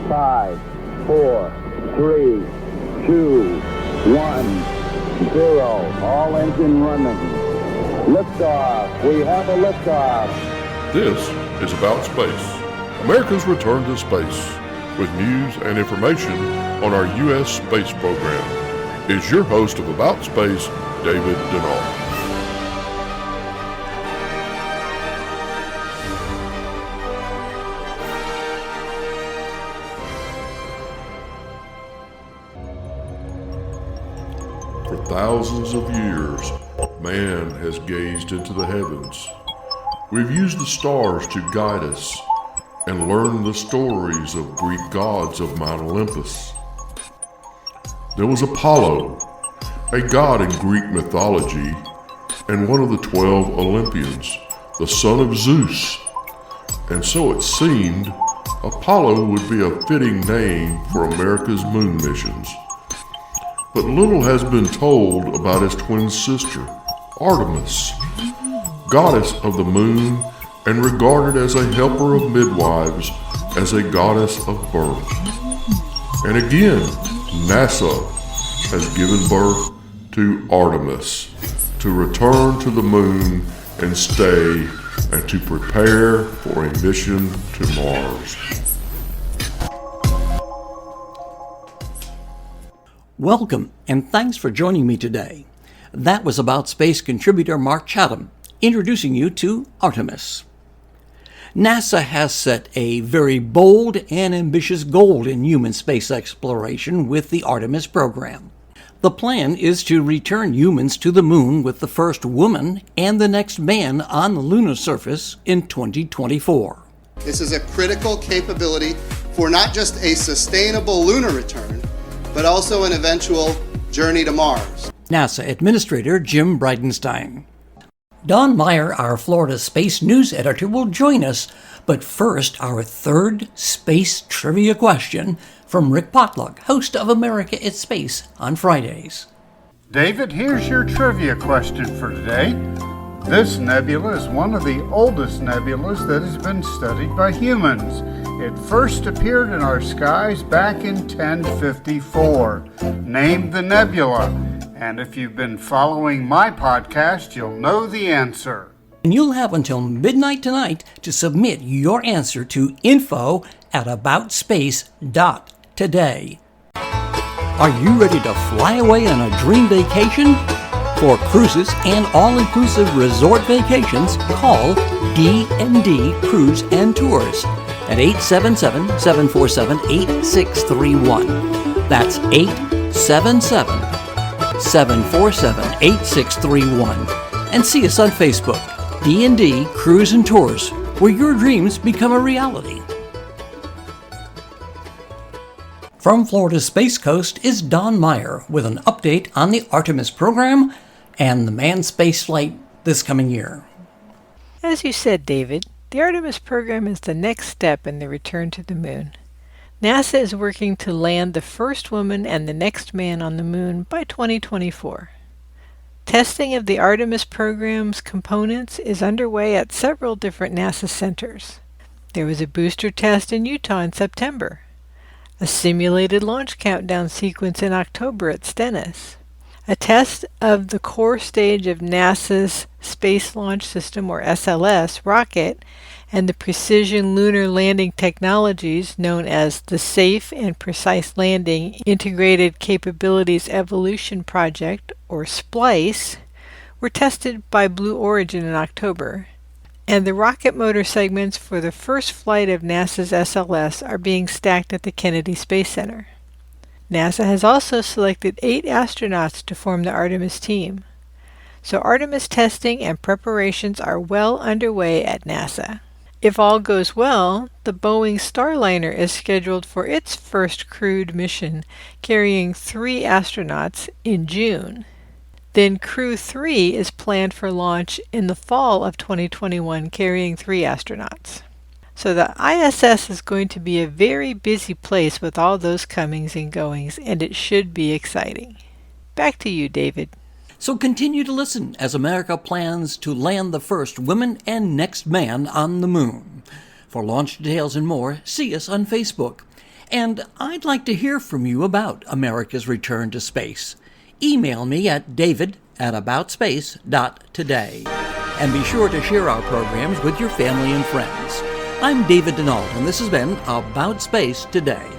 5, 4, 3, 2, 1, 0. All engine running. Liftoff. We have a liftoff. This is About Space, America's return to space, with news and information on our U.S. space program. Is your host of About Space, David Denault. For thousands of years, man has gazed into the heavens. We've used the stars to guide us and learn the stories of Greek gods of Mount Olympus. There was Apollo, a god in Greek mythology, and one of the 12 Olympians, the son of Zeus. And so it seemed Apollo would be a fitting name for America's moon missions. But little has been told about his twin sister, Artemis, goddess of the moon and regarded as a helper of midwives, as a goddess of birth. And again, NASA has given birth to Artemis to return to the moon and stay, and to prepare for a mission to Mars. Welcome, and thanks for joining me today. That was About Space contributor Mark Chatham, introducing you to Artemis. NASA has set a very bold and ambitious goal in human space exploration with the Artemis program. The plan is to return humans to the moon with the first woman and the next man on the lunar surface in 2024. This is a critical capability for not just a sustainable lunar return, but also an eventual journey to Mars. NASA Administrator Jim Bridenstine. Don Meyer, our Florida Space News Editor, will join us, but first, our third space trivia question from Rick Potluck, host of America at Space on Fridays. David, here's your trivia question for today. This nebula is one of the oldest nebulas that has been studied by humans. It first appeared in our skies back in 1054. Name the nebula. And if you've been following my podcast, you'll know the answer. And you'll have until midnight tonight to submit your answer to info@aboutspace.today. Are you ready to fly away on a dream vacation? For cruises and all-inclusive resort vacations, call D&D Cruise and Tours at 877-747-8631. That's 877-747-8631. And see us on Facebook, D&D Cruise and Tours, where your dreams become a reality. From Florida's Space Coast is Don Meyer with an update on the Artemis program and the manned spaceflight this coming year. As you said, David, the Artemis program is the next step in the return to the moon. NASA is working to land the first woman and the next man on the moon by 2024. Testing of the Artemis program's components is underway at several different NASA centers. There was a booster test in Utah in September, a simulated launch countdown sequence in October at Stennis, a test of the core stage of NASA's Space Launch System, or SLS, rocket, and the Precision Lunar Landing Technologies, known as the Safe and Precise Landing Integrated Capabilities Evolution Project, or SPLICE, were tested by Blue Origin in October, and the rocket motor segments for the first flight of NASA's SLS are being stacked at the Kennedy Space Center. NASA has also selected 8 astronauts to form the Artemis team. So Artemis testing and preparations are well underway at NASA. If all goes well, the Boeing Starliner is scheduled for its first crewed mission, carrying 3 astronauts, in June. Then Crew 3 is planned for launch in the fall of 2021, carrying 3 astronauts. So the ISS is going to be a very busy place with all those comings and goings, and it should be exciting. Back to you, David. So continue to listen as America plans to land the first woman and next man on the moon. For launch details and more, see us on Facebook. And I'd like to hear from you about America's return to space. Email me at david@aboutspace.today. And be sure to share our programs with your family and friends. I'm David Denault, and this has been About Space Today.